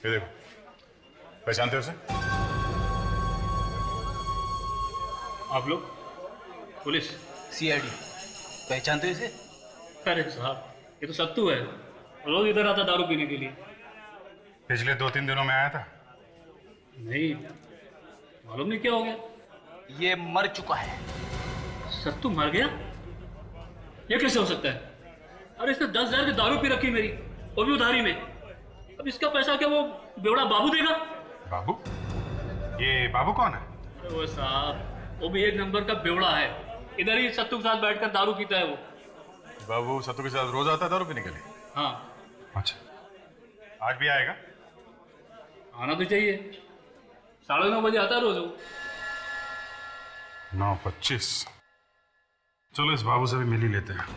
ये देखो, पहचानते हो उसे? आप लोग पुलिस? सीआईडी। पहचानते हो इसे? अरे साहब, ये तो सत्तू है, रोज इधर आता दारू पीने के लिए। पिछले 2-3 दिनों में आया था। नहीं, मालूम नहीं क्या हो गया। ये मर चुका है। सत्तू मर गया? ये कैसे हो सकता है? अरे इसने 10,000 की दारू पी रखी मेरी, वो भी उधारी में। अब इसका पैसा क्या वो बेवड़ा बाबू देगा? बाबू? ये बाबू कौन है? अरे वो साहब, वो भी एक नंबर का बेवड़ा है। इधर ही सत्तू के साथ बैठकर दारू पीता है वो। बाबू सत्तू के साथ रोज आता है दारू पीने के लिए? हाँ। अच्छा, आज भी आएगा? आना तो चाहिए, 9:30 बजे आता है रोज वो। 9:25। चलो इस बाबू से भी मिल ही लेते हैं।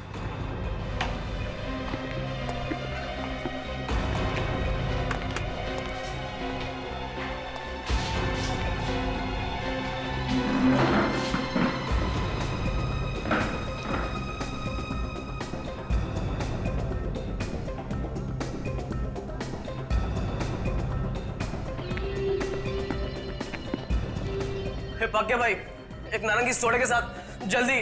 भाग्य भाई, एक नारंगी सोडे के साथ जल्दी।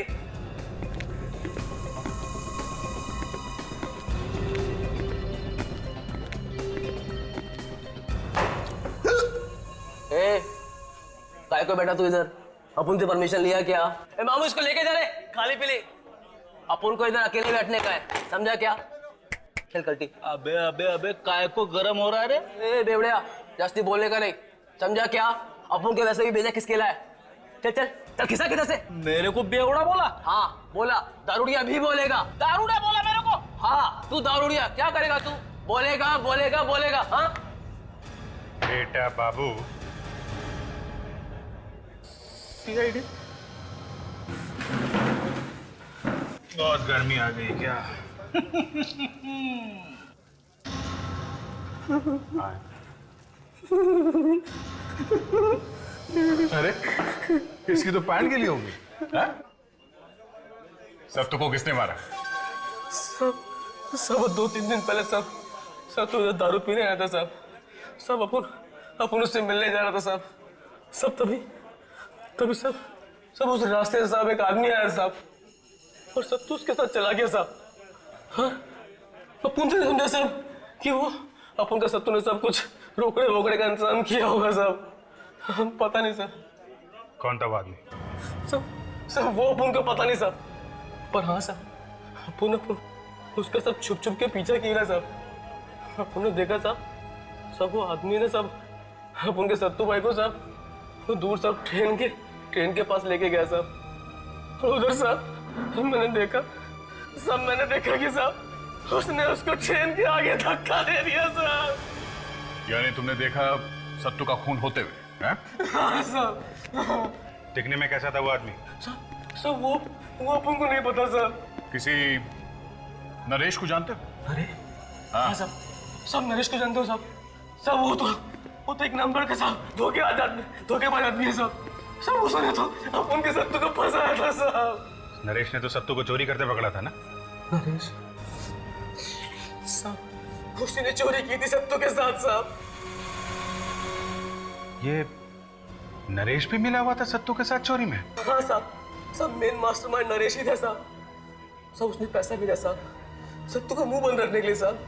काय को बैठा तू इधर? अपन से परमिशन लिया क्या? मामू इसको लेके जा रहे, खाली पीली। अपन को इधर अकेले बैठने का है, समझा क्या? खेल कल्टी। अबे अबे अबे, काय को गरम हो रहा है रे? ए बेवड़िया, जास्ती बोलने का नहीं, समझा क्या? अपन के वैसे भी भेजा किसके लिए? चल चल चल, खिसा किधर से? मेरे को बेवड़ा बोला? हाँ बोला, दारूडिया भी बोलेगा। दारूड़ा बोला मेरे को? हाँ, तू दारूडिया क्या करेगा तू? बोलेगा बोलेगा बोलेगा। हाँ बेटा बाबू, सीआईडी। बहुत गर्मी आ गई क्या? अरे इसकी तो पैंट के लिए होगी। सब को किसने मारा? सब 2-3 दिन पहले सब तो दारू पीने आया था साहब। सब अपन उससे मिलने जा रहा था साहब। सब तभी सब उस रास्ते से साहब एक आदमी आया साहब, और सब तो उसके साथ चला गया साहब। हाँ, अपन से समझा साहब कि वो अपन का सत्तू ने सब कुछ रोकड़े वोकड़े का इंतजाम किया होगा साहब। हम पता नहीं सर। कौन था वो आदमी? सब वो अपन को पता नहीं साहब, पर हाँ साहब, अपन उसका सब छुप के पीछा किया साहब। अपन ने देखा साहब, सब वो आदमी ने सब अपन के सत्तू भाई को साहब वो दूर सब ट्रेन के पास लेके गया साहब। और उधर साहब मैंने देखा कि साहब उसने उसको ट्रेन के आगे धक्का दे दिया साहब। यानी तुमने देखा सत्तू का खून होते हुए? हाँ साहब। दिखने में कैसा था वो आदमी? सब वो अपन को नहीं पता साहब। किसी नरेश को जानते हो? अरे हाँ साहब, सब नरेश को जानते हो साहब। सब वो तो एक नंबर का साहब धोखेबाज आदमी है साहब। सब उसने तो अपन के सत्तू को फंसाया था साहब। नरेश ने तो सत्तू को चोरी करते पकड़ा था ना? नरेश साहब, उसने चोरी की थी सत्तू के साथ साहब। ये नरेश भी मिला हुआ था सत्तू के साथ चोरी में? हाँ साहब, सब मेन मास्टरमाइंड नरेश ही था साहब। सब उसने पैसा भी दिया साहब, सत्तू का मुंह बंद रखने के लिए साहब।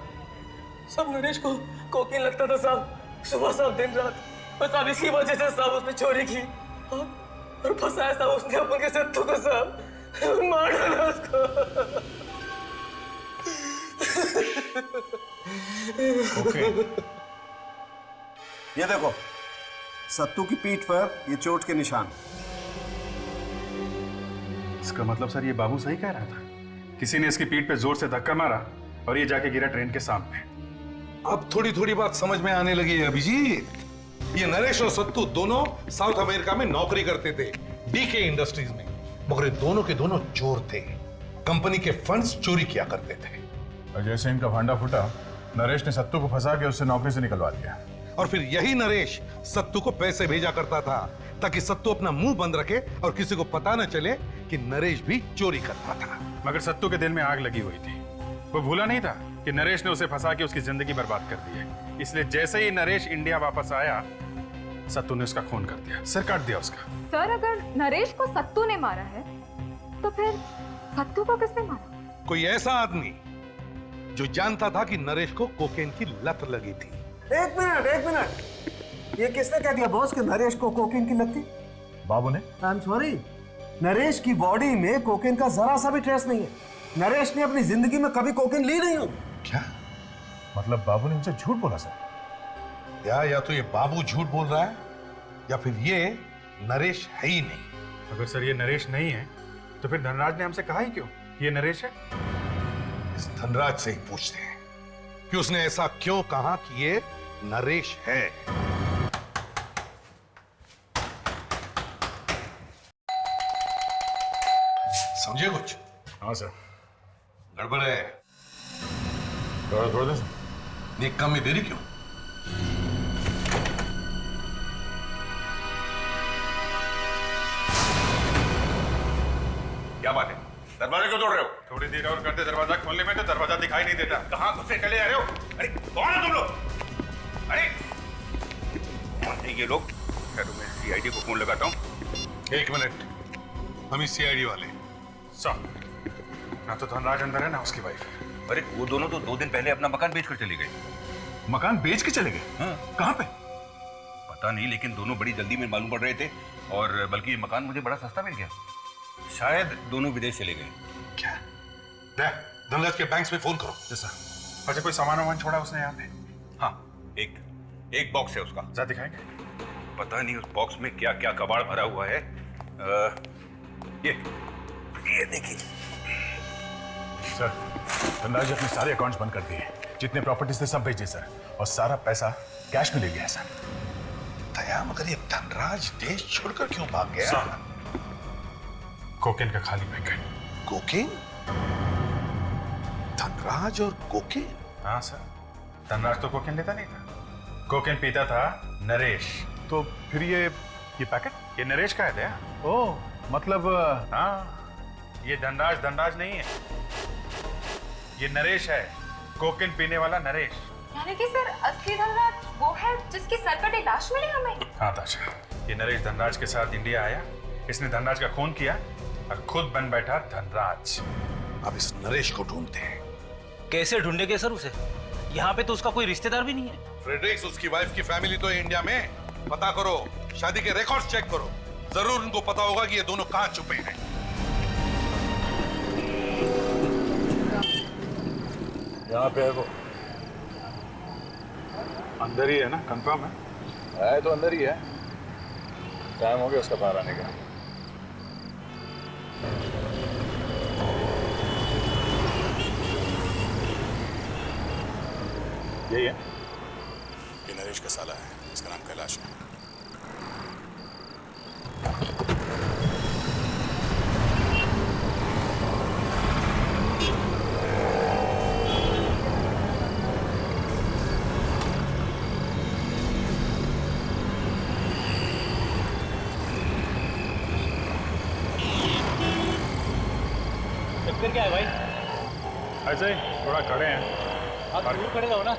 सब नरेश को कोकीन लगता था साहब, सुबह साहब दिन रात। बस अब इसी वजह से साहब उसने चोरी की और फंसाया साहब उसने अपन के सत्तू को साहब। मार डाला उसको। ओके। ये देखो, सत्तू की पीठ पर ये चोट के निशान। इसका मतलब सर ये बाबू सही कह रहा था, किसी ने इसकी पीठ पे जोर से धक्का मारा और ये जाके गिरा ट्रेन के सामने। अब थोड़ी थोड़ी बात समझ में आने लगी है अभिजीत। ये नरेश और सत्तू दोनों साउथ अमेरिका में नौकरी करते थे, डीके इंडस्ट्रीज में। मगर ये दोनों के दोनों चोर थे, कंपनी के फंड्स चोरी किया करते थे। और जैसे इनका भांडा फूटा, नरेश ने सत्तू को फंसा के उससे नौकरी से निकलवा दिया। और फिर यही नरेश सत्तू को पैसे भेजा करता था ताकि सत्तू अपना मुंह बंद रखे और किसी को पता न चले कि नरेश भी चोरी करता था। मगर सत्तू के दिल में आग लगी हुई थी। वो भूला नहीं था कि नरेश ने उसे फंसा के उसकी जिंदगी बर्बाद कर दी है। इसलिए जैसे ही नरेश इंडिया वापस आया, सत्तू ने उसका खून कर दिया, सिर काट दिया उसका। सर, अगर नरेश को सत्तू ने मारा है तो फिर सत्तू को किसने मारा? कोई ऐसा आदमी जो जानता था कि नरेश को कोकेन की लत लगी थी। एक मिनट, ये किसने कह दिया बॉस कि नरेश को कोकेन की लत थी? बाबू ने। आई एम सॉरी, नरेश की बॉडी में कोकेन का जरा सा भी ट्रेस नहीं है। नरेश ने अपनी जिंदगी में कभी कोकेन ली नहीं हो। क्या मतलब बाबू ने उनसे झूठ बोला सर? या तो ये बाबू झूठ बोल रहा है या फिर ये नरेश है ही नहीं। अगर सर ये नरेश नहीं है तो फिर धनराज ने हमसे कहा ही क्यों ये नरेश है? इस धनराज से ही पूछते हैं कि उसने ऐसा क्यों कहा कि ये नरेश है। समझे कुछ? हाँ सर। गड़बड़ है। थोड़ा दे सर। एक काम में देरी क्यों? क्या बात है? दरवाजा क्यों तोड़ रहे हो? थोड़ी देर और करते दरवाजा खोलने में तो दरवाजा दिखाई नहीं देता। कहाँ घुसे चले जा रहे हो? अरे कौन है तुम लोग? अरे कौन है ये लोग? तो मैं सीआईडी को फोन लगाता हूँ। एक मिनट, हम इस सीआईडी वाले। सर, ना तो धनराज अंदर है ना उसकी वाइफ। अरे वो दोनों तो 2 दिन पहले अपना मकान बेचकर चले गए। मकान बेच के चले गए? हाँ। कहाँ पे? पता नहीं, लेकिन दोनों बड़ी जल्दी में मालूम पड़ रहे थे और बल्कि ये मकान मुझे बड़ा सस्ता मिल गया। शायद दोनों विदेश चले गए। क्या? धनराज के बैंक में फोन करो। सर, अच्छा कोई सामान वामान छोड़ा उसने यहाँ पे? हाँ, एक बॉक्स है उसका। जा दिखाएंगे। पता नहीं उस बॉक्स में क्या क्या कबाड़ भरा हुआ है। ये देखिए सर, धनराज अपने सारे अकाउंट्स बंद कर दिए, जितने प्रॉपर्टीज थे सब बेचे सर, और सारा पैसा कैश में ले गया है सर। दया, मगर ये धनराज देश छोड़कर क्यों भाग गया? सर, कोकेन का खाली पैक है। कोकेन? धनराज और कोकेन? हाँ सर, धनराज तो कोकेन लेता नहीं था, कोकेन पीता था नरेश। तो फिर ये पैकेट? ये नरेश का है दया। ओह, मतलब हाँ, ये धनराज नहीं है, ये नरेश है, कोकेन पीने वाला नरेश। यानी कि सर, असली धनराज वो है जिसकी सरकटे लाश मिली हमें? हाँ ताशा, ये नरेश धनराज के साथ इंडिया आया, इसने धनराज का खून किया और खुद बन बैठा धनराज। अब इस नरेश को ढूंढते हैं। कैसे ढूंढेंगे सर उसे? यहाँ पे तो उसका कोई रिश्तेदार भी नहीं है। फ्रेडरिक्स, उसकी वाइफ की फैमिली तो है इंडिया में। पता करो, शादी के रिकॉर्ड्स चेक करो, जरूर उनको पता होगा कि ये दोनों कहाँ छुपे हैं। यहाँ पे है वो। अंदर ही है ना? कंफर्म है तो अंदर ही है। टाइम हो गया उसका बाहर आने का। यही है? ये नरेश का साला है, इसका नाम कैलाश है। चक्कर क्या है भाई? ऐसे ही थोड़ा खड़े हैं। आप दूर खड़े रहो ना।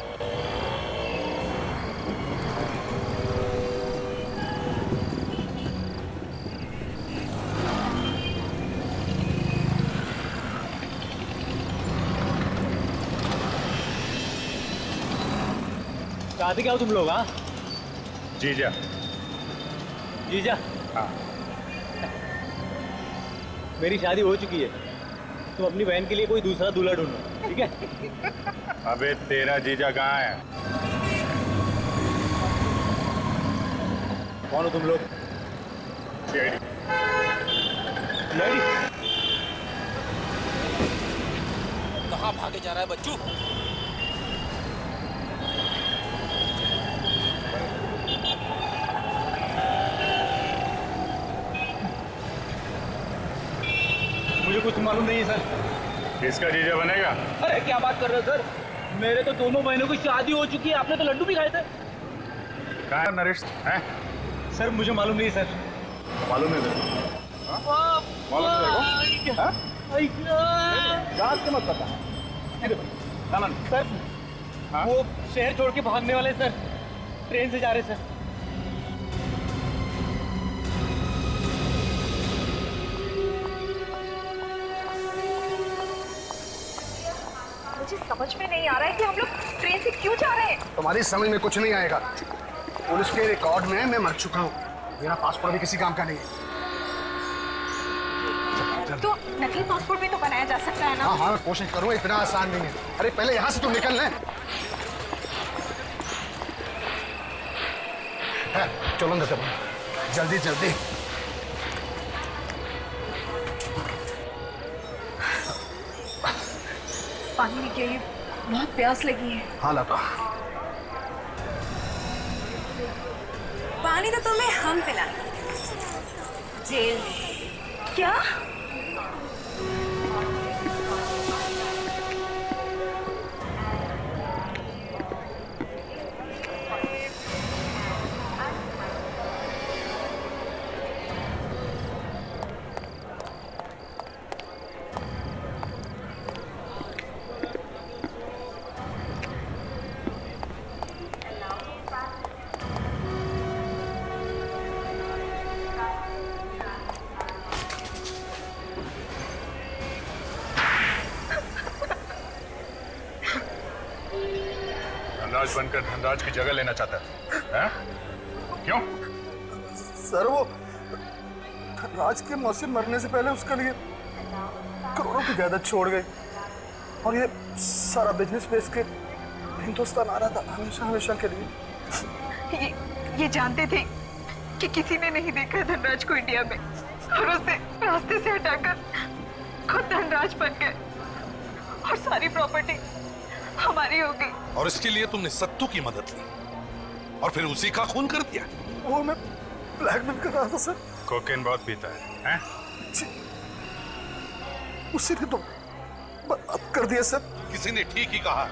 चाहते क्या हो तुम लोग? हाँ जीजा। जीजा? हाँ। मेरी शादी हो चुकी है, तुम अपनी बहन के लिए कोई दूसरा दूल्हा ढूंढो, ठीक है? अबे तेरा जीजा कहाँ है? कौन हो तुम लोग? सीआईडी। सीआईडी? कहाँ भागे जा रहा है बच्चू? मुझे कुछ मालूम नहीं है सर। किसका जीजा बनेगा? अरे क्या बात कर रहे हो सर? मेरे तो दोनों बहनों की शादी हो चुकी है, आपने तो लड्डू भी खाए थे। कहाँ है नरेश? हैं? सर मुझे मालूम नहीं सर। मालूम नहीं तेरे? मालूम तेरे को? हाँ? क्या? याद के मत पता। सर वो शहर छोड़ के भागने वाले सर, ट्रेन से जा रहे सर। मुझे समझ में नहीं आ रहा है कि हम लोग ट्रेन से क्यों जा रहे हैं। तुम्हारी समझ में कुछ नहीं आएगा। पुलिस के रिकॉर्ड में मैं मर चुका हूँ, मेरा पासपोर्ट भी किसी काम का नहीं है। तो नकली पासपोर्ट भी तो बनाया जा सकता है ना। हाँ हाँ, मैं कोशिश करूँ, इतना आसान नहीं है। अरे पहले यहाँ से तुम निकल ले। चलो अंदर चलो, जल्दी जल्दी। पानी लेके आइए, बहुत प्यास लगी है। हाँ लाता। पानी तो तुम्हें हम पिलाएंगे जेल में। क्या? धनराज बनकर धनराज की जगह लेना चाहता है? क्यों? सर वो राज के मौसी मरने से पहले उसके लिए करोड़ों की जायदाद छोड़ गई और ये सारा बिजनेस बेच के हिंदुस्तान आ रहा था हमेशा हमेशा के लिए। ये जानते थे कि किसी ने नहीं देखा धनराज को इंडिया में और उसे रास्ते से हटाकर खुद धनराज बन गए और सारी प्रॉपर्टी हमारी हो गई। और इसके लिए तुमने सत्तू की मदद ली और फिर उसी का खून कर दिया। वो मैं ब्लैकमेल कर रहा था सर। कोकेन बहुत पीता है? उसी ने तो बर्बाद कर दिया सर। किसी ने ठीक ही कहा,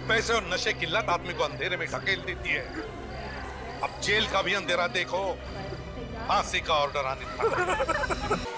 पैसे और नशे की लत आदमी को अंधेरे में ढकेल देती है। अब जेल का भी अंधेरा देखो, फांसी का ऑर्डर आने था।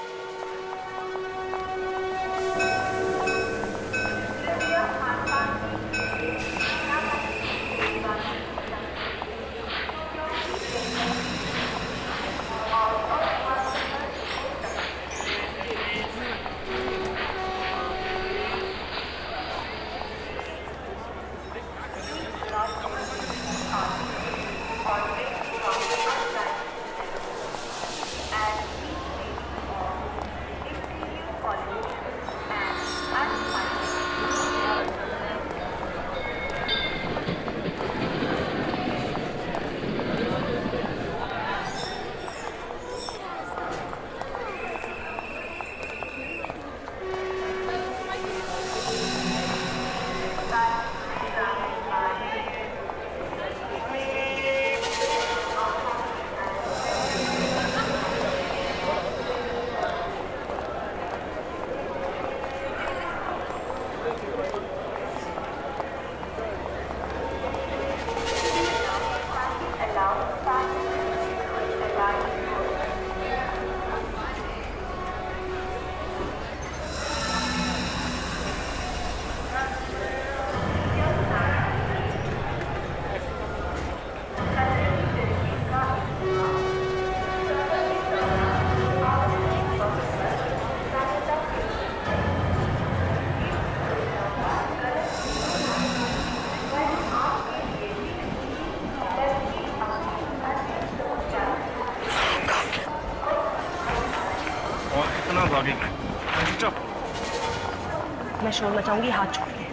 मैं शोर मचाऊंगी, हाथ छोड़ दे,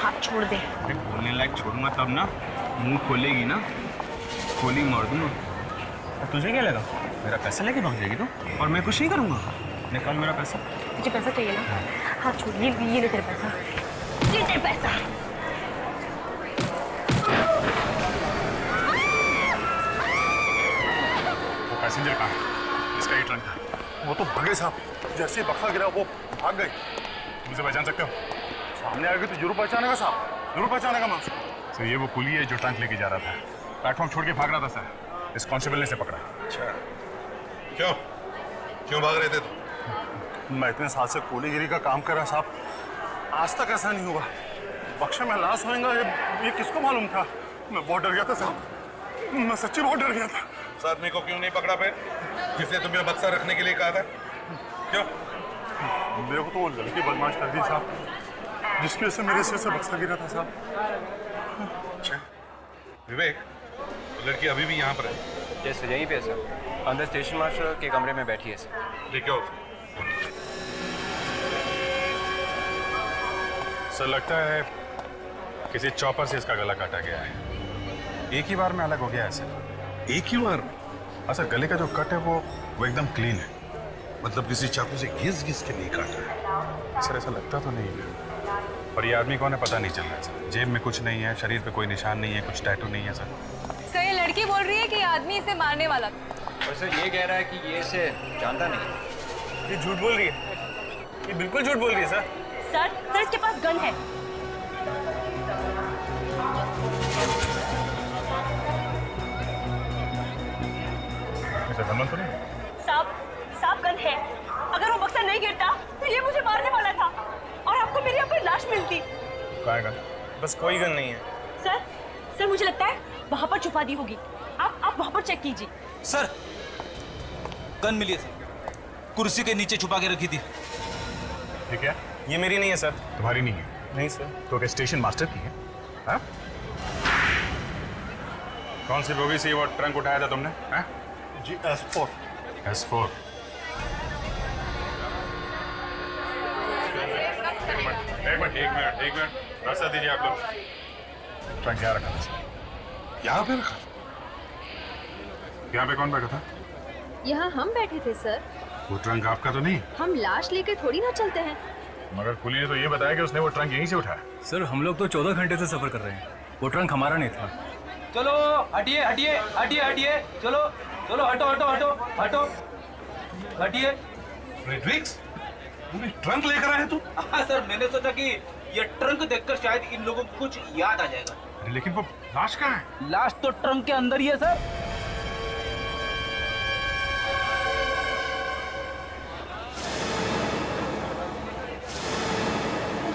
हाथ छोड़ दे। बोलने लायक छोड़ूंगा तब ना, मुंह खोलेगी ना, खोली मार दूंगा। तुझे क्या लगा मेरा पैसा लेके भाग जाएगी तू? और मैं कुछ नहीं करूंगा। निकाल मेरा पैसा। तुझे पैसा चाहिए ना? हाथ छोड़। ये ले तेरा पैसा, ये तेरा पैसा। वो पैसेंजर कहाँ है? इसका ही ट्रंक था। वो तो भागे साहब, जैसे ही बक्सा गिरा वो भाग गए। तुम उसे पहचान सकते हो? सामने आएगी तो जरूर पहचानेगा साहब, जरूर पहचानेगा मैं। सर ये वो कुली है जो ट्रंक लेके जा रहा था, प्लेटफॉर्म छोड़ के भाग रहा था सर। इस कांस्टेबल ने इसे पकड़ा। अच्छा, क्यों क्यों भाग रहे थे तुम? मैं इतने साल से कोलीगिरी का काम कर रहा साहब, आज तक ऐसा नहीं हुआ। बक्से में लाश होएगा ये किसको मालूम था? मैं बहुत डर गया था साहब, मैं सच्ची बहुत डर गया था। उस आदमी को क्यों नहीं पकड़ा फिर, जिसने तुम्हें बक्सा रखने के लिए कहा था? क्यों? मेरे को तो वो लड़की बदमाश कर दी साहब, जिसकी वजह से मेरे सिर से बक्सा गिरा था साहब। अच्छा विवेक, लड़की अभी भी यहाँ पर है? यस सर, यहीं पे है सर, अंदर स्टेशन मास्टर के कमरे में बैठी है सर। लेके आओ। सर लगता है किसी चॉपर से इसका गला काटा गया है। एक ही बार में अलग हो गया है सर। एक ही बार? हाँ सर, गले का जो कट है वो एकदम क्लीन है। मतलब किसी चाकू से घिस घिस के नहीं काटा है? सर ऐसा लगता तो नहीं है। और ये आदमी कौन है पता नहीं चल रहा है सर। जेब में कुछ नहीं है, शरीर पे कोई निशान नहीं है, कुछ टैटू नहीं है सर। सर ये लड़की बोल रही है कि आदमी इसे मारने वाला था। और सर ये कह रहा है कि ये इसे जानता नहीं। ये झूठ बोल रही है, ये बिल्कुल झूठ बोल रही है सर। सर इसके पास गन है। तो नहीं साहब गन है। अगर वो बक्सा नहीं गिरता तो ये मुझे मारने वाला था और आपको मेरी यहाँ पर लाश मिलती। कहाँ है गन? बस कोई गन नहीं है सर मुझे लगता है वहाँ पर छुपा दी होगी। आप वहाँ पर चेक कीजिए। सर गन मिली है सर, कुर्सी के नीचे छुपा के रखी थी। ठीक है, ये मेरी नहीं है सर। तुम्हारी नहीं है? नहीं सर। तो क्या स्टेशन मास्टर की है? हाँ? कौन सी बोगी से वो ट्रंक उठाया था तुमने? हाँ? जी S4। S4। एक मिनट रास्ता दीजिए आप लोग। ट्रंक यहाँ रखा था। यहाँ पे रखा? यहाँ पे कौन बैठा था? यहाँ हम बैठे थे सर। वो ट्रंक आपका तो नहीं? हम लाश लेकर थोड़ी ना चलते हैं। मगर कुली ने तो ये बताया कि उसने वो ट्रंक यहीं से उठाया। सर हम लोग तो 14 घंटे से सफर कर रहे हैं, वो ट्रंक हमारा नहीं था। चलो हटिए हटिए हटिए हटिए, चलो चलो हटो हटो हटो हटो हटिए। फ्रेडरिक्स, पूरी ट्रंक लेकर आए तू? हाँ सर, मैंने सोचा कि ये ट्रंक देखकर शायद इन लोगों को कुछ याद आ जाएगा। अरे लेकिन वो लाश कहाँ है? लाश तो ट्रंक के अंदर ही है सर।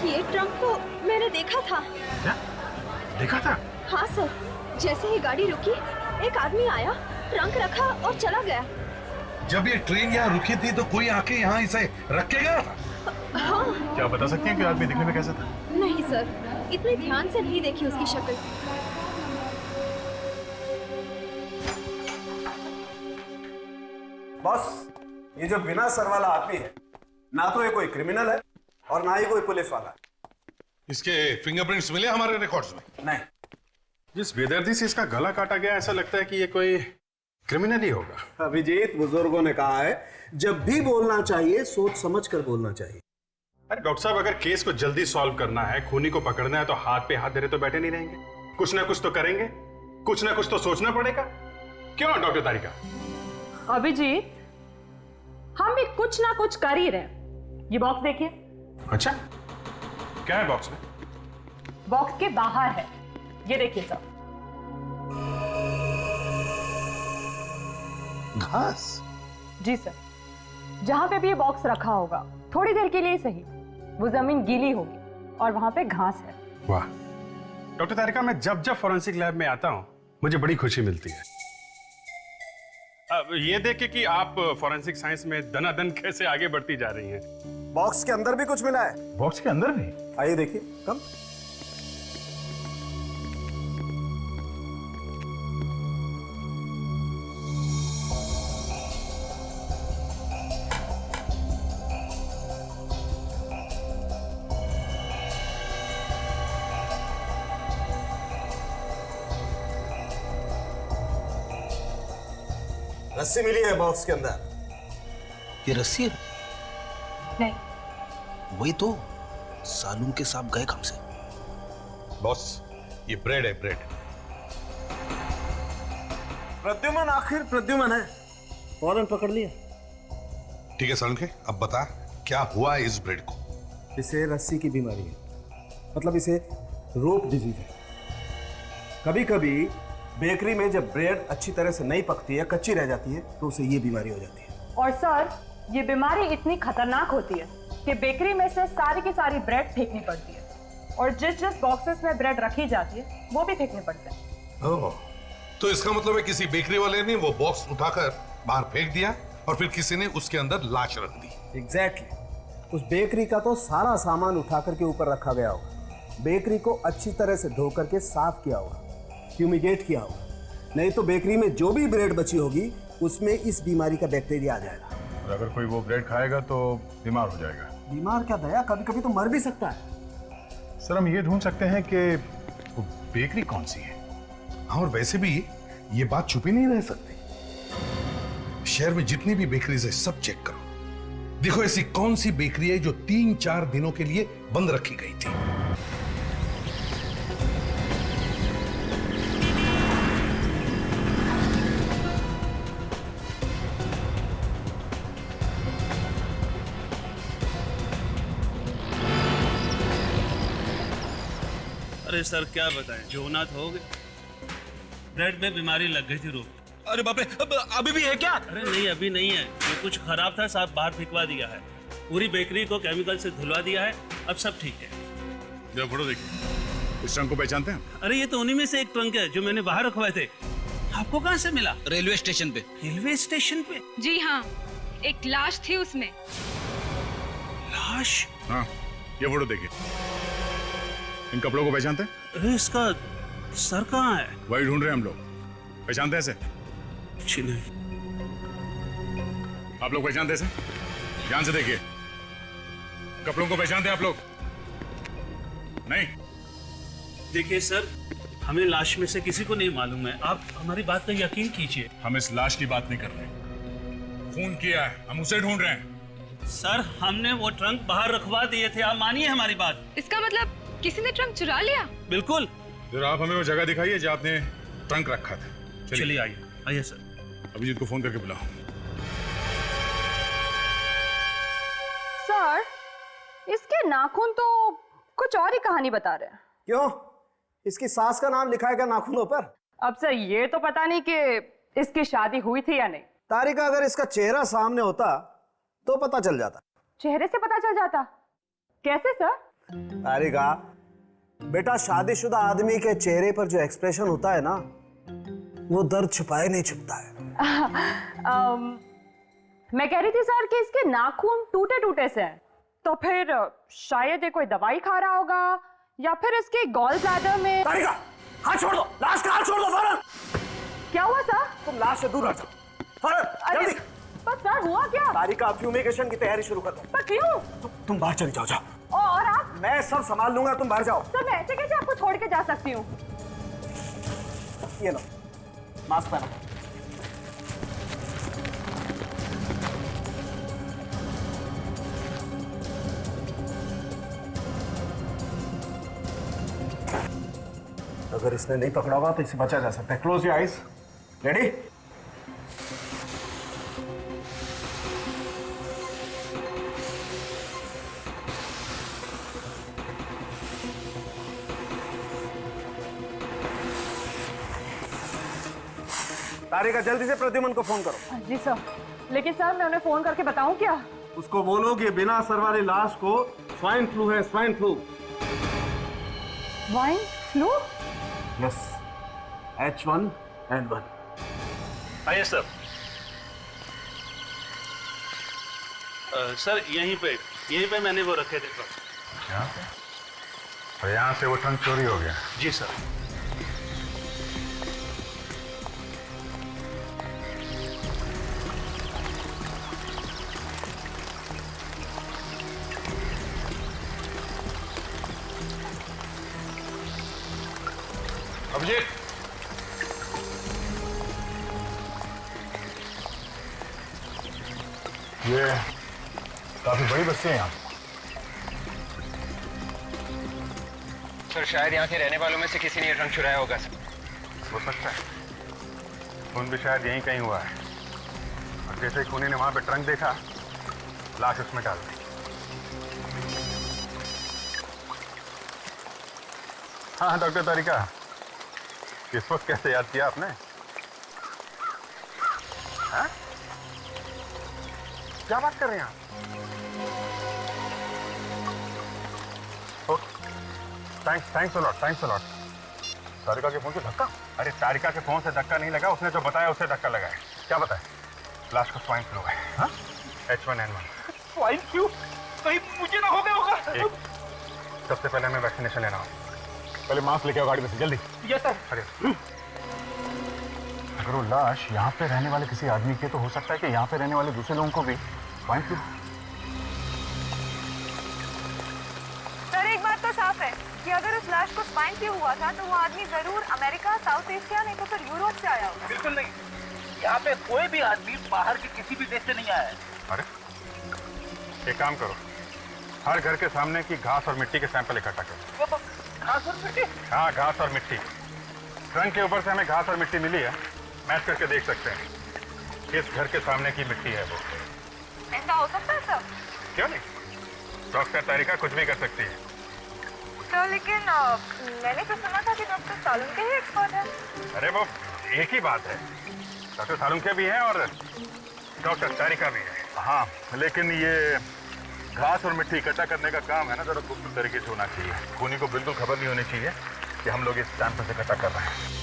ये ट्रंक तो मैंने देखा था। क्या देखा था? हाँ सर, जैसे ही गाड़ी रुकी एक आदमी आया, ट्रंक रखा और चला गया। जब ये ट्रेन यहाँ रुकी थी तो कोई आके यहाँ इसे रख के गया था? हाँ। क्या बता सकती हैं कि आदमी दिखने में कैसा था? नहीं सर, इतने ध्यान से नहीं देखी उसकी शक्ल। बॉस, ये जो बिना सर वाला आदमी है, ना तो ये कोई क्रिमिनल है और ना ही कोई पुलिस वाला है। इसके फिंगरप्रिंट्स मिले हमारे रिकॉर्ड्स में? नहीं। जिस बेदर्दी से इसका गला काटा गया, ऐसा लगता है कि ये कोई क्रिमिनल ही होगा। अभिजीत, बुजुर्गों ने कहा है जब भी बोलना चाहिए सोच समझ कर बोलना चाहिए। अरे डॉक्टर साहब, अगर केस को जल्दी सॉल्व करना है, खूनी को पकड़ना है, तो हाथ पे हाथ धरे तो बैठे नहीं रहेंगे। कुछ ना कुछ तो करेंगे, कुछ ना कुछ तो सोचना पड़ेगा। क्यों डॉक्टर तारिका? अभिजीत, हम भी कुछ ना कुछ कर ही रहे। ये बॉक्स देखिए। अच्छा, क्या है बॉक्स में? बॉक्स के बाहर है, ये देखिए सर। घास? जी सर, जहां पे भी ये बॉक्स रखा होगा, थोड़ी देर के लिए सही, वो जमीन गीली होगी और वहां पे घास है। वाह डॉक्टर तारिका, मैं जब जब फॉरेंसिक लैब में आता हूं मुझे बड़ी खुशी मिलती है। अब ये देख के कि आप फॉरेंसिक साइंस में दनादन कैसे आगे बढ़ती जा रही हैं। बॉक्स के अंदर भी कुछ मिला है। बॉक्स के अंदर भी? आइए देखिए। कम। रस्सी मिली है बॉक्स के अंदर। ये रस्सी है? नहीं। वही तो, सालून के सांप गए कब से। बॉस, ये ब्रेड है, ब्रेड। प्रद्युमन, आखिर प्रद्युमन है, फौरन पकड़ लिया। ठीक है सालून के, अब बता क्या हुआ है इस ब्रेड को? इसे रस्सी की बीमारी है, मतलब इसे रोप डिजीज है। कभी कभी बेकरी में जब ब्रेड अच्छी तरह से नहीं पकती है, कच्ची रह जाती है, तो उसे ये बीमारी हो जाती है। और सर, ये बीमारी इतनी खतरनाक होती है कि बेकरी में से सारी की सारी ब्रेड फेंकनी पड़ती है। और जिस जिस बॉक्सेस में ब्रेड रखी जाती है वो भी फेंकने पड़ते हैं। ओह, तो इसका मतलब है किसी बेकरी वाले ने वो बॉक्स उठाकर बाहर फेंक दिया और फिर किसी ने उसके अंदर लाश रख दी। एग्जैक्टली। उस बेकरी का तो सारा सामान उठा करके ऊपर रखा गया होगा। बेकरी को अच्छी तरह से धो करके साफ किया होगा, फ्यूमिगेट किया होगा, नहीं तो बेकरी में जो भी ब्रेड बची होगी उसमें इस बीमारी का बैक्टीरिया आ जाएगा। और अगर कोई वो ब्रेड खाएगा तो बीमार हो जाएगा। बीमार क्या दया, कभी कभी तो मर भी सकता है। सर हम ये ढूंढ सकते हैं कि वो बेकरी कौन सी है। हाँ, और वैसे भी ये बात छुपी नहीं रह सकती। शहर में जितनी भी बेकरीज है सब चेक करो, देखो ऐसी कौन सी बेकरी है जो 3-4 दिनों के लिए बंद रखी गई थी। अरे सर क्या बताएं, जो होना था हो गया। ब्रेड में बीमारी लग गई थी रोग। अरे बाप रे, अभी भी है क्या? अरे नहीं, अभी नहीं है। ये कुछ खराब था, साहब बाहर फेंकवा दिया है। पूरी बेकरी को केमिकल से धुलवा दिया है, अब सब ठीक है। जरा फोटो देखिए, इस ट्रंक को पहचानते हैं? अरे ये तो उन्हीं में से एक ट्रंक है जो मैंने बाहर रखवाए थे। आपको कहाँ से मिला? रेलवे स्टेशन पे। रेलवे स्टेशन पे? जी हाँ, एक लाश थी उसमें। लाश? हाँ, ये फोटो देखिए। इन कपड़ों को पहचानते हैं? अरे इसका सर कहाँ है? वही ढूंढ रहे हैं हम लोग। पहचानते हैं इसे? नहीं। आप लोग पहचानते हैं इसे? ध्यान से देखिए, कपड़ों को पहचानते हैं आप लोग? नहीं? देखिए सर, हमें लाश में से किसी को नहीं मालूम है। आप हमारी बात का यकीन कीजिए। हम इस लाश की बात नहीं कर रहे। खून किया है, हम उसे ढूंढ रहे हैं। सर हमने वो ट्रंक बाहर रखवा दिए थे, आप मानिए हमारी बात। इसका मतलब किसी ने ट्रंक चुरा लिया? बिल्कुल। जरा आप हमें वो जगह दिखाइए जहाँ आपने ट्रंक रखा था। चलिए आइए सर। अभिजीत को फोन करके बुलाओ। सर, इसके नाखून तो कुछ और ही कहानी बता रहे हैं। क्यों? इसकी सास का नाम लिखा है क्या नाखूनों पर? अब सर ये तो पता नहीं कि इसकी शादी हुई थी या नहीं। तारिका, अगर इसका चेहरा सामने होता तो पता चल जाता। चेहरे से पता चल जाता? कैसे सर? तारिका बेटा, शादीशुदा आदमी के चेहरे पर जो एक्सप्रेशन होता है ना, वो दर्द छुपाए नहीं छुपता है। मैं कह रही थी सर कि इसके नाखून टूटे टूटे से हैं, तो फिर शायद ये कोई दवाई खा रहा होगा या फिर इसके गॉल ब्लैडर में। तारिका, हाथ छोड़ दो, लाश का हाथ छोड़ दो फौरन। क्या हुआ सर? तुम लाश से दूर हट जाओ फौरन, जल्दी। पर सर हुआ क्या? तारिका, फ्यूमिगेशन की तैयारी शुरू कर दो। पर क्यों? तुम बाहर चली जाओ, जाओ। और आप? मैं सब संभाल लूंगा, तुम बाहर जाओ। सर मैं ऐसे कैसे आपको छोड़ के जा सकती हूँ? ये लो, मास्क पहनो। अगर इसने नहीं पकड़ा होगा तो इसे बचा जा सकता है। Close your eyes. रेडी? तारिका, जल्दी से प्रद्युमन को फोन करो। जी सर। लेकिन सर मैं उन्हें फोन करके बताऊं क्या? उसको बोलो कि बिना असर वाली लाश को स्वाइन फ्लू है, swine flu. Swine flu? Yes, H1N1। आइए सर। सर यहीं पे मैंने वो रखे थे ट्रंक। यहाँ पे? और यहाँ से वो ट्रंक चोरी हो गया? जी सर। अभिजीत, ये काफी बड़ी बस्ती है यहाँ। सर शायद यहाँ के रहने वालों में से किसी ने ये ट्रंक चुराया होगा सर। हो सकता है, खून भी शायद यहीं कहीं हुआ है। और जैसे ही खूनी ने वहां पे ट्रंक देखा, लाश उसमें डाल दी। हाँ डॉक्टर तारिका, इस वक्त कैसे याद किया आपने? हाँ? क्या बात कर रहे हैं आप? Thanks a lot. तारिका के फोन से धक्का? अरे तारिका के फोन से धक्का नहीं लगा, उसने जो बताया उससे धक्का लगा है। क्या बताया? लाश को स्वाइन फ्लू है। हाँ? H1N1। Swine flu? कहीं मुझे ना हो गया होगा? सबसे पहले मैं वैक्सीनेशन लेना हूँ। पहले मास्क लेके आओ गाड़ी में से, जल्दी। Yes sir. अरे अगर वो लाश यहाँ पे रहने वाले किसी आदमी की, तो हो सकता है कि यहाँ पे रहने वाले दूसरे लोगों को भी स्वाइन फ्लू। सर एक बात तो साफ है कि अगर उस लाश को स्वाइन फ्लू हुआ था तो वो आदमी जरूर अमेरिका, साउथ एशिया, नहीं तो फिर यूरोप से आया होगा। बिल्कुल नहीं, यहाँ पे कोई भी आदमी बाहर के किसी भी देश से नहीं आया है। अरे एक काम करो, हर घर के सामने की घास और मिट्टी के सैंपल इकट्ठा करो। घास और मिट्टी? हाँ, घास और मिट्टी। ट्रंक के ऊपर से हमें घास और मिट्टी मिली है, मैच करके देख सकते हैं किस घर के सामने की मिट्टी है वो। ऐसा हो सकता है सर? क्यों नहीं, डॉक्टर तारिका कुछ भी कर सकती है। तो लेकिन मैंने तो सुना था कि डॉक्टर सालुंके ही एक्सपर्ट है। अरे वो एक ही बात है, डॉक्टर सालुंके भी हैं और डॉक्टर तारिका भी है। हाँ, लेकिन ये घास और मिट्टी इकट्ठा करने का काम है ना, जरा गुप्त तरीके से होना चाहिए। खूनी को बिल्कुल खबर नहीं होनी चाहिए कि हम लोग इस सैंपल से इकट्ठा कर रहे हैं।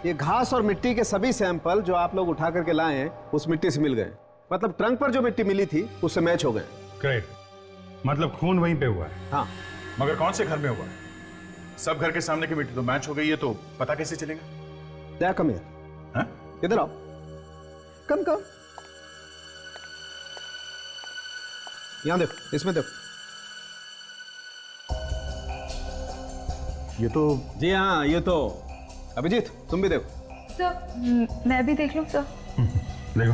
ये घास और मिट्टी के सभी सैंपल जो आप लोग उठा करके लाए हैं उस मिट्टी से मिल गए। मतलब ट्रंक पर जो मिट्टी मिली थी उससे मैच हो गए। ग्रेट, मतलब खून वहीं पे हुआ है। हाँ, मगर कौन से घर में हुआ? सब घर के सामने की मिट्टी तो मैच हो गई है, तो पता कैसे चलेगा? दया कम यार, इधर आओ, कम कम, यहां देखो, इसमें देखो। ये तो जी हाँ, ये तो अभिजीत तुम भी देखो। सर मैं भी देख लूं सर? देखो,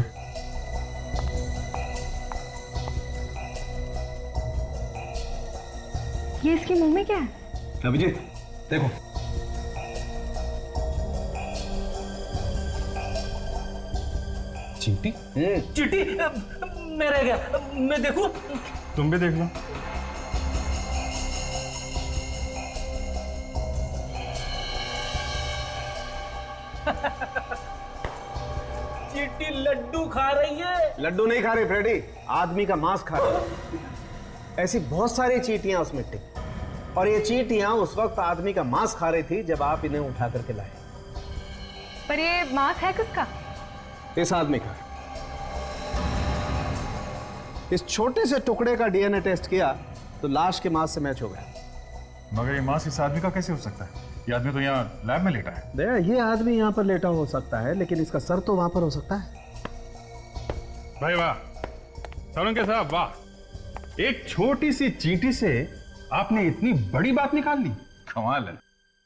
ये इसके मुंह में क्या है? अभिजीत देखो, चींटी। चींटी? मैं रह गया, मैं देखूं? तुम भी देख लो। चींटी लड्डू खा रही है। लड्डू नहीं खा रही फ्रेडी, आदमी का मांस खा रही। ऐसी बहुत सारी चींटियां उस मिट्टी, और ये चींटियां उस वक्त आदमी का मांस खा रही थी जब आप इन्हें उठा करके लाए। पर ये मांस है किसका? इस आदमी का। इस छोटे से टुकड़े का डीएनए टेस्ट किया तो लाश के मांस से मैच हो गया। मगर ये मांस इस आदमी का कैसे हो सकता है? ये आदमी तो यहाँ लैब में लेटा है। दया, ये आदमी यहाँ पर लेटा हो सकता है, लेकिन इसका सर तो वहां पर हो सकता है। भाई वाह, सालुंके साहब वाह, एक छोटी सी चींटी से आपने इतनी बड़ी बात निकाल ली। कमाल है,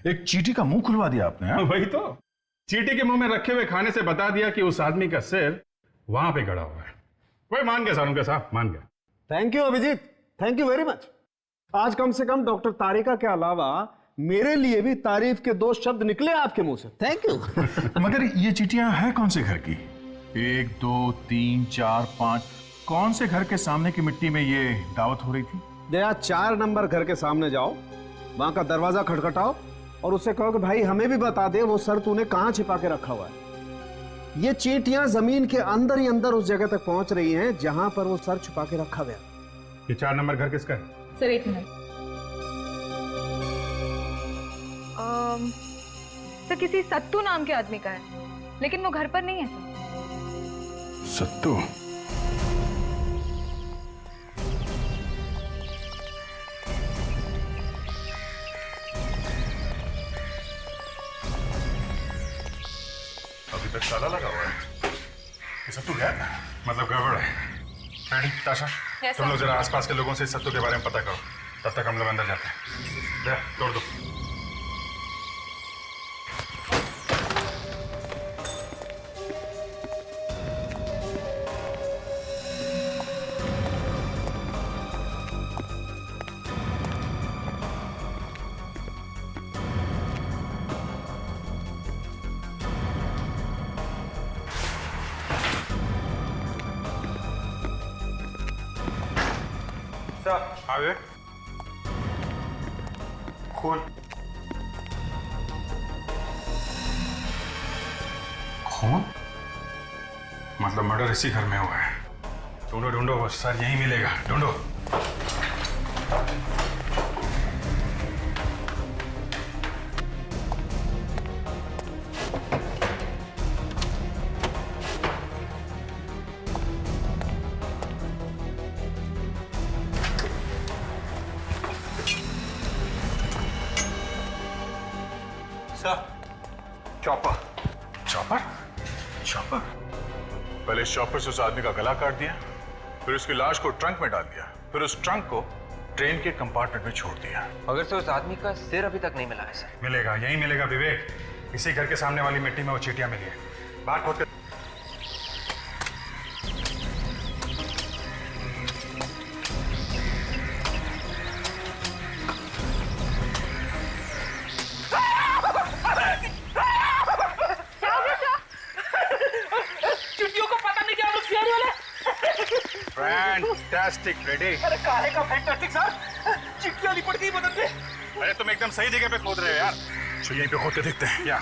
एक चींटी का मुंह खुलवा दिया आपने। वही तो, चींटी के मुंह में रखे हुए खाने से बता दिया कि उस आदमी का सिर वहां पे गड़ा हुआ है। वही मान गया सालुंके साहब, मान गया। Thank you Abhijit, thank you very much. आज कम से कम डॉक्टर तारिका के अलावा मेरे लिए भी तारीफ के 2 शब्द निकले आपके मुंह से। Thank you. मगर ये चींटियां हैं कौन से घर की? 1 2 3 4 5, कौन से घर के सामने की मिट्टी में ये दावत हो रही थी? दया, 4 नंबर घर के सामने जाओ, वहां का दरवाजा खटखटाओ और उससे कहो कि भाई हमें भी बता दे वो सर तूने कहां छिपा के रखा हुआ है। ये चींटियां जमीन के अंदर ही अंदर उस जगह तक पहुंच रही हैं जहां पर वो सर छुपा के रखा गया। ये 4 नंबर घर किसका है? सर एक मिनट। सर किसी सत्तू नाम के आदमी का है, लेकिन वो घर पर नहीं है सर। सत्तू? अभी तक ताला लगा हुआ है। ये सत्तू क्या है? मतलब गड़बड़ है। फ्रेडी, ताशा, Yes, तुम sir. लोग जरा आसपास के लोगों से इस सत्तू के बारे में पता करो, तब तक हम लोग अंदर जाते हैं। ले, तोड़ दो। हाँ विवेक, खून खून मतलब मर्डर इसी घर में हुआ है। ढूंढो ढूंढो, बस सर यहीं मिलेगा, ढूंढो। चॉपर। चॉपर? चॉपर? पहले इस चॉपर से उस आदमी का गला काट दिया, फिर उसकी लाश को ट्रंक में डाल दिया, फिर उस ट्रंक को ट्रेन के कंपार्टमेंट में छोड़ दिया। मगर से उस आदमी का सिर अभी तक नहीं मिला है सर। मिलेगा, यहीं मिलेगा विवेक। इसी घर के सामने वाली मिट्टी में वो चीटियां मिली है। बाहर खोद के फैंटास्टिक फ्रेडी। अरे काहे का फैंटास्टिक सर? चिट्ठियां लिपट गई बदन पे। अरे तुम एकदम सही जगह पे खोद रहे हो यार। तो यहीं पे खोदते दिखते हैं क्या?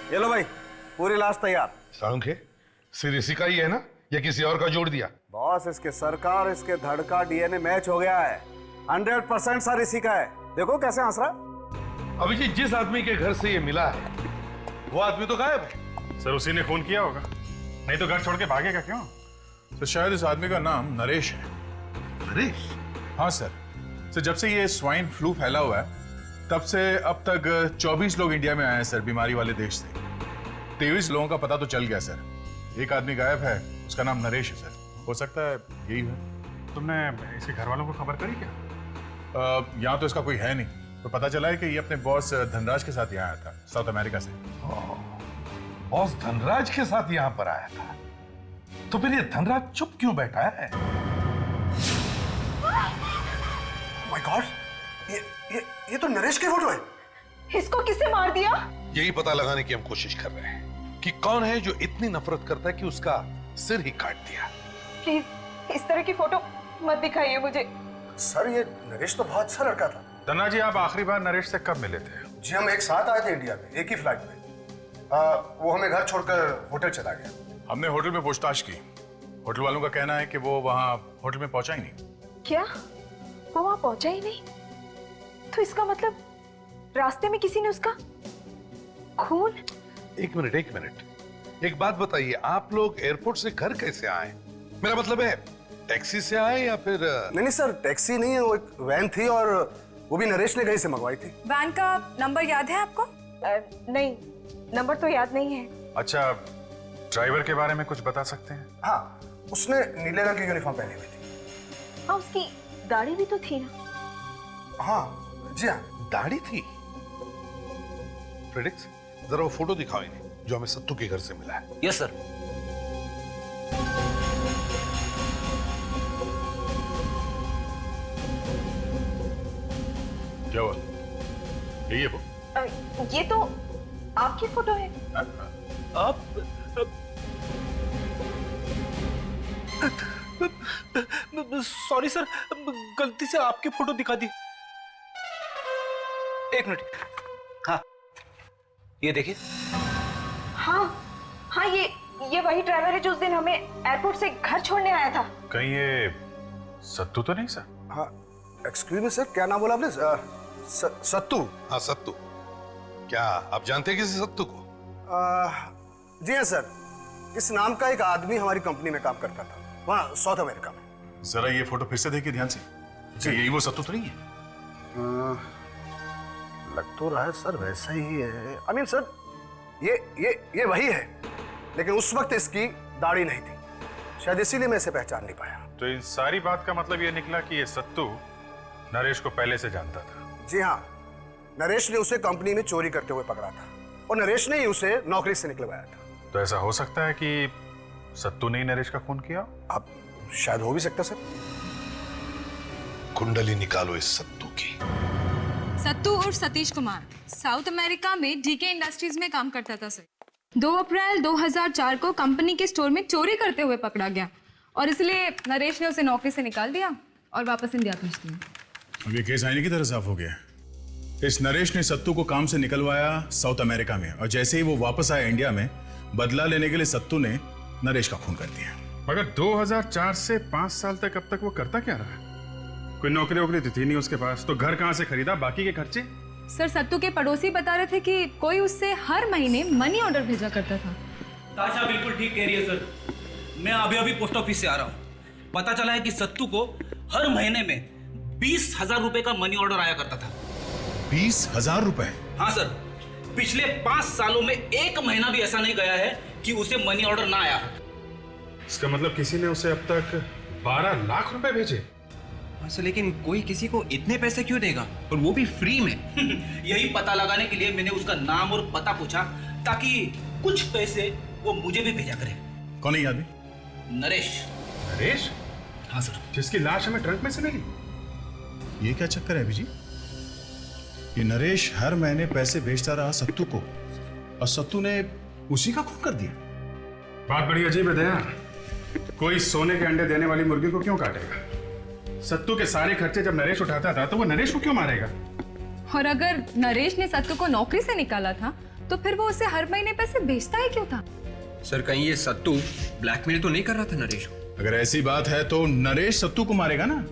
ये लो भाई, पूरी लाश तैयार। सालुंखे, सिर इसी का ही है ना, या किसी और का जोड़ दिया? बॉस, इसके सर का और इसके धड़ का डीएनए मैच हो गया है। 100% सर इसी का है। देखो कैसे हंस रहा। अभिजीत, जिस आदमी के घर से ये मिला है वो आदमी तो गायब है। सर उसी ने खून किया होगा, नहीं तो घर छोड़ के भागेगा क्यों? तो शायद इस आदमी का नाम नरेश है। नरेश? हाँ सर। तो जब से ये स्वाइन फ्लू फैला हुआ है तब से अब तक 24 लोग इंडिया में आए हैं सर, बीमारी वाले देश से। 23 लोगों का पता तो चल गया सर। एक आदमी गायब है, उसका नाम नरेश है सर। हो सकता है यही है। तुमने इसके घर वालों को खबर करी क्या? यहाँ तो इसका कोई है नहीं, तो पता चला है कि ये अपने बॉस धनराज के साथ यहाँ आया था, साउथ अमेरिका से। बॉस धनराज के साथ यहाँ पर आया था, तो फिर ये धनराज चुप क्यों बैठा है? माय गॉड, ये तो नरेश की फोटो है। इसको किसने मार दिया? यही पता लगाने की हम कोशिश कर रहे हैं कि कौन है जो इतनी नफरत करता है कि उसका सिर ही काट दिया। प्लीज इस तरह की फोटो मत दिखाइए मुझे। सर ये नरेश तो बहुत अच्छा लड़का था। धन्ना जी, आप आखिरी बार नरेश से कब मिले थे? जी हम एक साथ आए थे इंडिया में, एक ही फ्लाइट में। वो हमें घर छोड़कर होटल चला गया। हमने होटल में पूछताछ की। होटल वालों का कहना है कि वो वहाँ होटल में पहुंचा ही नहीं। क्या वो वहां पहुंचा ही नहीं? तो इसका मतलब रास्ते में किसी ने उसका खून। एक मिनट, एक बात बताइए, आप लोग एयरपोर्ट से घर कैसे आए? मेरा मतलब है टैक्सी से आए या फिर? नहीं सर, टैक्सी नहीं है, वो एक वैन थी और वो भी नरेश ने कहीं से मंगवाई थी। वैन का नंबर याद है आपको? नहीं, नंबर तो याद नहीं है। अच्छा, ड्राइवर के बारे में कुछ बता सकते हैं? हाँ, उसने नीले रंग की यूनिफॉर्म पहनी हुई थी। हाँ, उसकी दाढ़ी भी तो थी ना? हाँ जी हाँ, दाढ़ी थी। फ्रेडिक्स, जरा वो फोटो दिखाओ इन्हें जो हमें सत्तू के घर से मिला है। Yes sir. क्या हुआ? यही है वो? ये तो आपकी फोटो है। आप सॉरी सर, गलती से आपकी फोटो दिखा दी। एक मिनट। हाँ, ये देखिए। हाँ, ये वही ड्राइवर है जो उस दिन हमें एयरपोर्ट से घर छोड़ने आया था। कहीं ये सत्तू तो नहीं सर? हाँ, एक्सक्यूज मी सर, क्या नाम बोला आपने? सत्तू? हाँ सत्तू। क्या आप जानते हैं किसी सत्तू को? जी हाँ सर, इस नाम का एक आदमी हमारी कंपनी में काम करता था, वहाँ साउथ अमेरिका में। जरा ये फोटो फिर से देखिए ध्यान से। जी यही वो सत्तू तो नहीं है? लग तो रहा है सर वैसा ही है। आई मीन सर ये वही है, लेकिन उस वक्त इसकी दाढ़ी नहीं थी, शायद इसीलिए मैं इसे पहचान नहीं पाया। तो इन सारी बात का मतलब ये निकला कि ये सत्तू नरेश को पहले से जानता था। जी हाँ, नरेश ने उसे कंपनी में चोरी करते हुए पकड़ा था और नरेश ने ही उसे नौकरी से निकलवाया था। तो ऐसा हो सकता है कि सत्तू ने ही नरेश का खून किया? अब शायद हो भी सकता सर। कुंडली निकालो इस सत्तू की। सत्तू और सतीश कुमार साउथ अमेरिका में डीके इंडस्ट्रीज में काम करता था सर। 2 अप्रैल 2004 को कंपनी के स्टोर में चोरी करते हुए पकड़ा गया और इसलिए नरेश ने उसे नौकरी से निकाल दिया और वापस इंडिया भेज दिया। अब ये केस आईने की तरह साफ हो गया। इस नरेश ने सत्तू को काम से निकलवाया साउथ अमेरिका में, और जैसे ही वो वापस आया इंडिया में, बदला लेने के लिए सत्तू ने नरेश का खून कर दिया। मगर 2004 से 5 साल तक अब तक वो करता क्या रहा? कोई नौकरी वोकरी तो थी नहीं उसके पास, तो घर कहाँ से खरीदा, बाकी के खर्चे? सर सत्तू के पड़ोसी बता रहे थे कि कोई उससे हर महीने मनी ऑर्डर भेजा करता था। ताशा बिल्कुल ठीक कह रही है सर। मैं अभी पोस्ट ऑफिस से आ रहा हूँ। पता चला है कि सत्तू को हर महीने में 20,000 रुपए का मनी ऑर्डर आया करता था। 20,000 रुपए? हाँ सर, पिछले 5 सालों में एक महीना भी ऐसा नहीं गया है कि उसे मनी ऑर्डर ना आया। इसका मतलब किसी ने उसे अब तक 12 लाख रुपए भेजे? सर लेकिन कोई किसी को इतने पैसे क्यों देगा, और वो भी फ्री में? यही पता लगाने के लिए मैंने उसका नाम और पता पूछा, ताकि कुछ पैसे वो मुझे भी भेजा करे। कौन है ये आदमी? नरेश। नरेश? हाँ सर। जिसकी लाश हमें ट्रंक में से मिली? ये क्या चक्कर है अभी जी? ये नरेश हर महीने पैसे भेजता रहा सत्तू को, और सत्तू ने उसी का खून कर दिया। बात बड़ी अजीब है दया। कोई सोने के अंडे देने वाली मुर्गी को क्यों काटेगा? सत्तू के सारे खर्चे जब नरेश उठाता था तो वो नरेश को क्यों मारेगा? और अगर नरेश ने सत्तू को नौकरी से निकाला था तो फिर वो उसे हर महीने पैसे भेजता ही क्यों था? सर कहीं ये सत्तू ब्लैकमेल तो नहीं कर रहा था नरेश को? अगर ऐसी बात है तो नरेश सत्तू को मारेगा ना।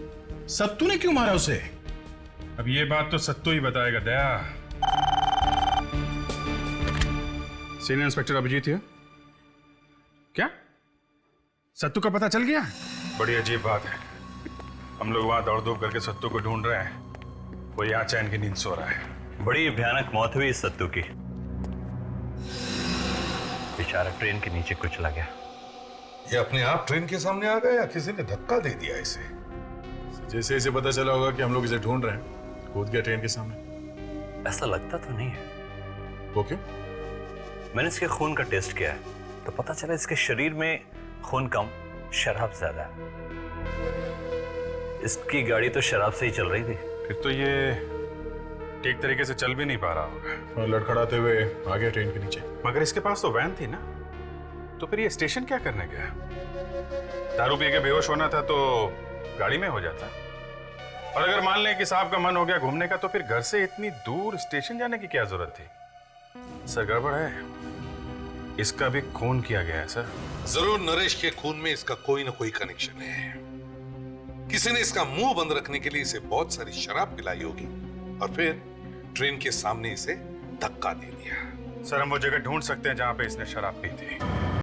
सत्तू ने क्यों मारा उसे? अब ये बात तो सत्तू ही बताएगा दया। सीनियर इंस्पेक्टर अभिजीत है क्या? सत्तू का पता चल गया? बड़ी अजीब बात है। हम लोग वहां दौड़ धूप करके सत्तू को ढूंढ रहे हैं, वो यहाँ चैन की नींद सो रहा है। बड़ी भयानक मौत हुई इस सत्तू की। बेचारा ट्रेन के नीचे कुचला गया। ये अपने आप ट्रेन के सामने आ गया या किसी ने धक्का दे दिया इसे? जैसे इसे पता चला होगा कि हम लोग इसे ढूंढ रहे हैं, कूद गया ट्रेन के सामने। ऐसा लगता तो नहीं है। वो क्यों? मैंने इसके खून का टेस्ट किया है तो पता चला इसके शरीर में खून कम, शराब ज्यादा है। इसकी गाड़ी तो शराब से ही चल रही थी। फिर तो ये ठीक तरीके से चल भी नहीं पा रहा होगा। और लड़खड़ाते हुए आ गया ट्रेन के नीचे। मगर इसके पास तो वैन थी ना, तो फिर ये स्टेशन क्या करने गया? दारू पी के बेहोश होना था तो गाड़ी में हो जाता। और अगर मान लें कि साहब का मन हो गया घूमने का, तो फिर घर से इतनी दूर स्टेशन जाने की क्या जरूरत थी? सर गड़बड़ है, इसका भी खून किया गया है सर। जरूर नरेश के खून में इसका कोई ना कोई कनेक्शन है। किसी ने इसका मुंह बंद रखने के लिए इसे बहुत सारी शराब पिलाई होगी और फिर ट्रेन के सामने इसे धक्का दे दिया। सर हम वो जगह ढूंढ सकते हैं जहां पे इसने शराब पी थी।